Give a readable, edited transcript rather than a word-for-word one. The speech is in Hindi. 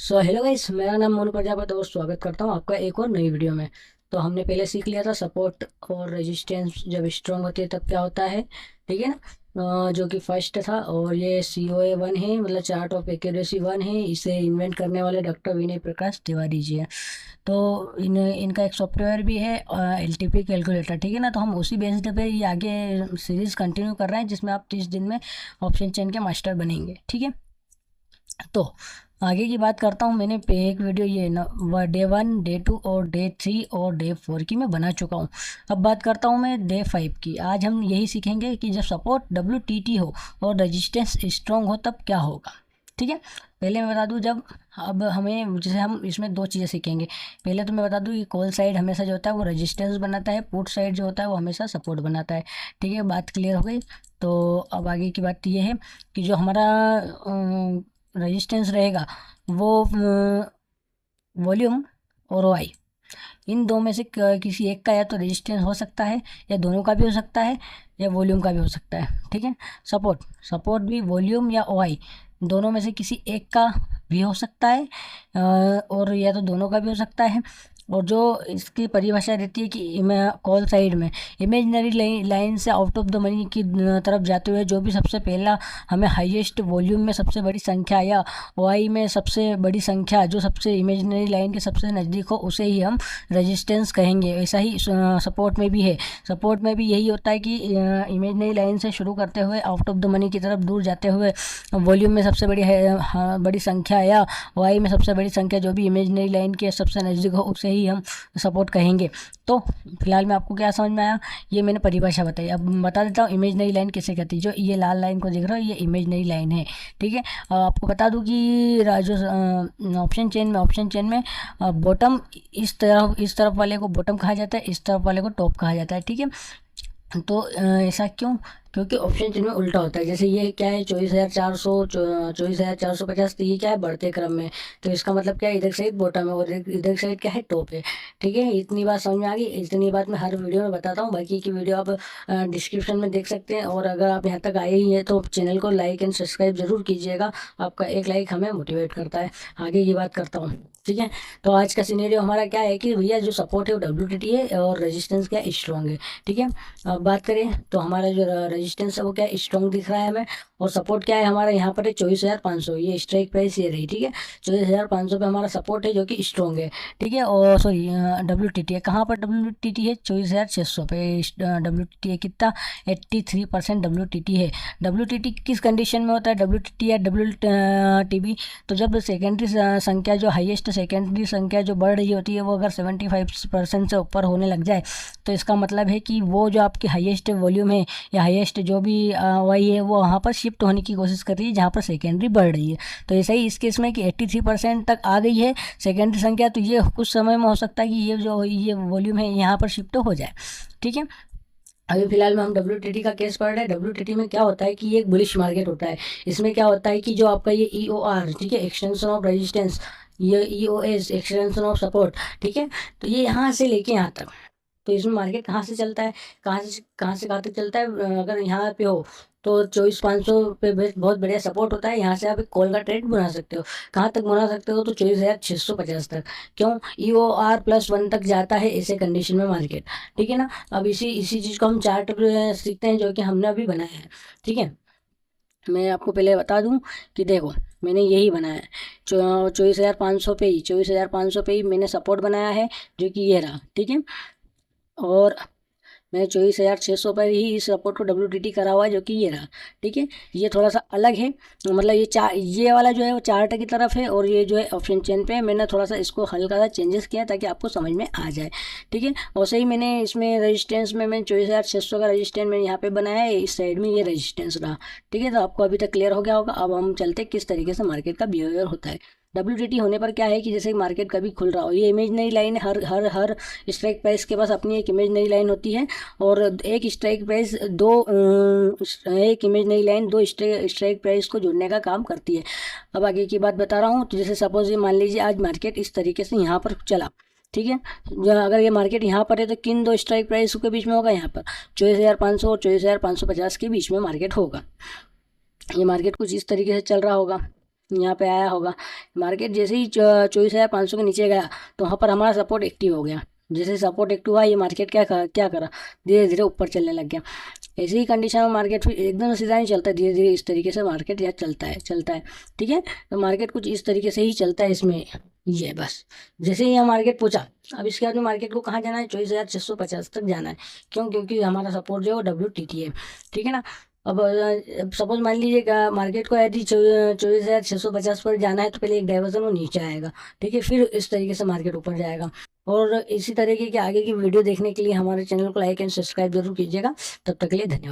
हेलो गाइस, मेरा नाम मोनू प्रजापति और स्वागत करता हूँ आपका एक और नई वीडियो में। तो हमने पहले सीख लिया था सपोर्ट और रेजिस्टेंस जब स्ट्रांग होती है तब क्या होता है। ठीक है ना। जो कि फर्स्ट था, और ये COA 1 है, मतलब चार्ट ऑफ एक्यूरेसी 1 है। इसे इन्वेंट करने वाले डॉक्टर विनय प्रकाश तिवारी जी हैं। तो इनका एक सॉफ्टवेयर भी है, LTP कैलकुलेटर। ठीक है ना। तो हम उसी बेस्ड पे ये आगे सीरीज कंटिन्यू कर रहे हैं, जिसमें आप 30 दिन में ऑप्शन चेन के मास्टर बनेंगे। ठीक है। तो आगे की बात करता हूँ। मैंने पे एक वीडियो ये न डे 1, डे 2 और डे 3 और डे 4 की मैं बना चुका हूँ। अब बात करता हूँ मैं डे 5 की। आज हम यही सीखेंगे कि जब सपोर्ट WTT हो और रेजिस्टेंस स्ट्रॉन्ग हो तब क्या होगा। ठीक है। पहले मैं बता दूं, जब अब हमें जैसे हम इसमें दो चीज़ें सीखेंगे। पहले तो मैं बता दूं कि कॉल साइड हमेशा जो होता है वो रेजिस्टेंस बनाता है, पुट साइड जो होता है वो हमेशा सपोर्ट बनाता है। ठीक है, बात क्लियर हो गई। तो अब आगे की बात ये है कि जो हमारा रेजिस्टेंस रहेगा वो वॉल्यूम और वाई, इन दो में से किसी एक का या तो रेजिस्टेंस हो सकता है, या दोनों का भी हो सकता है, या वॉल्यूम का भी हो सकता है। ठीक है। सपोर्ट सपोर्ट भी वॉल्यूम या वाई दोनों में से किसी एक का भी हो सकता है, और या तो दोनों का भी हो सकता है। और जो इसकी परिभाषा रहती है कि कॉल साइड में इमेजनरी लाइन से आउट ऑफ द मनी की तरफ जाते हुए जो भी सबसे पहला हमें हाईएस्ट वॉल्यूम में सबसे बड़ी संख्या, या वाई में सबसे बड़ी संख्या जो सबसे इमेजनरी लाइन के सबसे नज़दीक हो, उसे ही हम रेजिस्टेंस कहेंगे। ऐसा ही सपोर्ट में भी है। सपोर्ट में भी यही होता है कि इमेजनरी लाइन से शुरू करते हुए आउट ऑफ द मनी की तरफ दूर जाते हुए वॉल्यूम में सबसे बड़ी है, बड़ी संख्या, या वाई में सबसे बड़ी संख्या जो भी इमेजनरी लाइन के सबसे नज़दीक हो, उसे ही हम सपोर्ट कहेंगे। तो फिलहाल में आपको क्या समझ में आया, ये मैंने परिभाषा बताई। अब बता देता हूँ इमेजनरी लाइन किसे कहती है। जो ये लाल लाइन को देख रहे हो, ये इमेजनरी लाइन है। ठीक है। आपको बता दूं कि जो ऑप्शन चेन में बॉटम इस तरफ वाले को बॉटम कहा जाता है, इस तरफ वाले को टॉप कहा जाता है। ठीक है। तो ऐसा क्यों? क्योंकि ऑप्शन चिन्ह में उल्टा होता है। जैसे ये क्या है, 24,400, 24,450, तो ये क्या है, बढ़ते क्रम में। तो इसका मतलब क्या है, इधर साइड बॉटम है और इधर साइड क्या है, टॉप है। ठीक है। इतनी बात समझ में आ गई। इतनी बात मैं हर वीडियो में बताता हूँ। बाकी की वीडियो आप डिस्क्रिप्शन में देख सकते हैं। और अगर आप यहाँ तक आए ही हैं तो चैनल को लाइक एंड सब्सक्राइब जरूर कीजिएगा। आपका एक लाइक हमें मोटिवेट करता है। आगे की बात करता हूँ। ठीक है। तो आज का सिनेरियो हमारा क्या है कि भैया जो सपोर्ट है वो WTT है और रेजिस्टेंस क्या स्ट्रॉन्ग है। ठीक है। अब बात करें तो हमारा जो रेजिस्टेंस है वो क्या स्ट्रॉन्ग दिख रहा है हमें, और सपोर्ट क्या है हमारा यहाँ पर है 24,500। ये स्ट्राइक प्राइस ये रही। ठीक है। 24,500 पे हमारा सपोर्ट है जो कि स्ट्रॉन्ग है। ठीक है। और सॉरी, WTT है कहाँ पर, WTT है 24,600 पे। WTT है कितना, 83% WTT है। WTT किस कंडीशन में होता है, WTT या WTB? तो जब सेकेंडरी संख्या, जो हाईएस्ट सेकेंडरी संख्या जो बढ़ रही होती है, वो अगर 75% से ऊपर होने लग जाए, तो इसका मतलब है कि वो जो आपकी हाईएस्ट वॉल्यूम है या हाईएस्ट जो भी वाई है, वो वहाँ पर शिफ्ट होने की कोशिश कर रही है जहाँ पर सेकेंडरी बढ़ रही है। तो ऐसा ही इस केस में कि 83% तक आ गई है सेकेंडरी संख्या, तो ये कुछ समय में हो सकता है कि ये वॉल्यूम है यहाँ पर शिफ्ट हो जाए। ठीक है। अभी फिलहाल में हम WTT का केस पढ़ रहे हैं। WTT में क्या होता है कि ये एक बुलिश मार्केट होता है। इसमें क्या होता है कि जो आपका ये EOR, ठीक है, एक्सटेंशन ऑफ रेजिस्टेंस, ये EOS, एक्सटेंशन ऑफ सपोर्ट, ठीक है, तो ये यहाँ से लेके यहाँ तक। तो इसमें मार्केट कहाँ से चलता है, कहाँ तक चलता है। अगर यहाँ पे हो तो 24,500 पे बहुत बढ़िया सपोर्ट होता है। यहाँ से आप एक कॉल का ट्रेड बना सकते हो। कहाँ तक बना सकते हो, तो 24,650 तक। क्यों, EOR+1 तक जाता है ऐसे कंडीशन में मार्केट। ठीक है ना। अब इसी इसी चीज़ को हम चार्ट पे सीखते हैं, जो कि हमने अभी बनाया है। ठीक है। मैं आपको पहले बता दूं कि देखो, मैंने यही बनाया है। 24,500 पे ही मैंने सपोर्ट बनाया है, जो कि ये रहा। ठीक है। और मैंने 24,600 पर ही इस सपोर्ट को WTT करा हुआ है, जो कि ये रहा। ठीक है। ये थोड़ा सा अलग है, मतलब ये वाला जो है वो चार्ट की तरफ है, और ये जो है ऑप्शन चेन पे है। मैंने थोड़ा सा इसको हल्का सा चेंजेस किया ताकि आपको समझ में आ जाए। ठीक है। वैसे ही मैंने इसमें रेजिस्टेंस में मैंने 24,600 का रेजिस्टेंस मैंने यहाँ पे बनाया है, इस साइड में ये रेजिस्टेंस रहा। ठीक है। तो आपको अभी तक क्लियर हो गया होगा। अब हम चलते किस तरीके से मार्केट का बिहेवियर होता है। WTT होने पर क्या है कि जैसे मार्केट कभी खुल रहा हो, ये इमेजनरी लाइन है। हर हर हर स्ट्राइक प्राइस के पास अपनी एक इमेजनरी लाइन होती है, और एक स्ट्राइक प्राइस एक इमेजनरी लाइन दो स्ट्राइक प्राइस को जोड़ने का काम करती है। अब आगे की बात बता रहा हूँ। तो जैसे सपोज ये मान लीजिए आज मार्केट इस तरीके से यहाँ पर चला। ठीक है। अगर ये मार्केट यहाँ पर है तो किन दो स्ट्राइक प्राइस के बीच में होगा, यहाँ पर 24,500 और 24,550 के बीच में मार्केट होगा। ये मार्केट कुछ इस तरीके से चल रहा होगा। यहाँ पे आया होगा, मार्केट जैसे ही 24,500 के नीचे गया तो वहाँ पर हमारा सपोर्ट एक्टिव हो गया। जैसे सपोर्ट एक्टिव हुआ, ये मार्केट क्या करा, धीरे धीरे ऊपर चलने लग गया। ऐसी ही कंडीशन में मार्केट फिर एकदम सीधा नहीं चलता, धीरे धीरे इस तरीके से मार्केट यहाँ चलता है। ठीक है, तो मार्केट कुछ इस तरीके से ही चलता है इसमें, ये बस जैसे ही यहाँ मार्केट पहुंचा, अब इसके बाद में मार्केट को कहाँ जाना है, 24,650 तक जाना है। क्यों? क्योंकि हमारा सपोर्ट जो है वो WTT है। ठीक है ना। अब सपोज मान लीजिए मार्केट को यदि 24,650 पर जाना है तो पहले एक डाइवर्जन वो नीचे आएगा। ठीक है, फिर इस तरीके से मार्केट ऊपर जाएगा। और इसी तरीके के आगे की वीडियो देखने के लिए हमारे चैनल को लाइक एंड सब्सक्राइब जरूर कीजिएगा। तब तक के लिए धन्यवाद।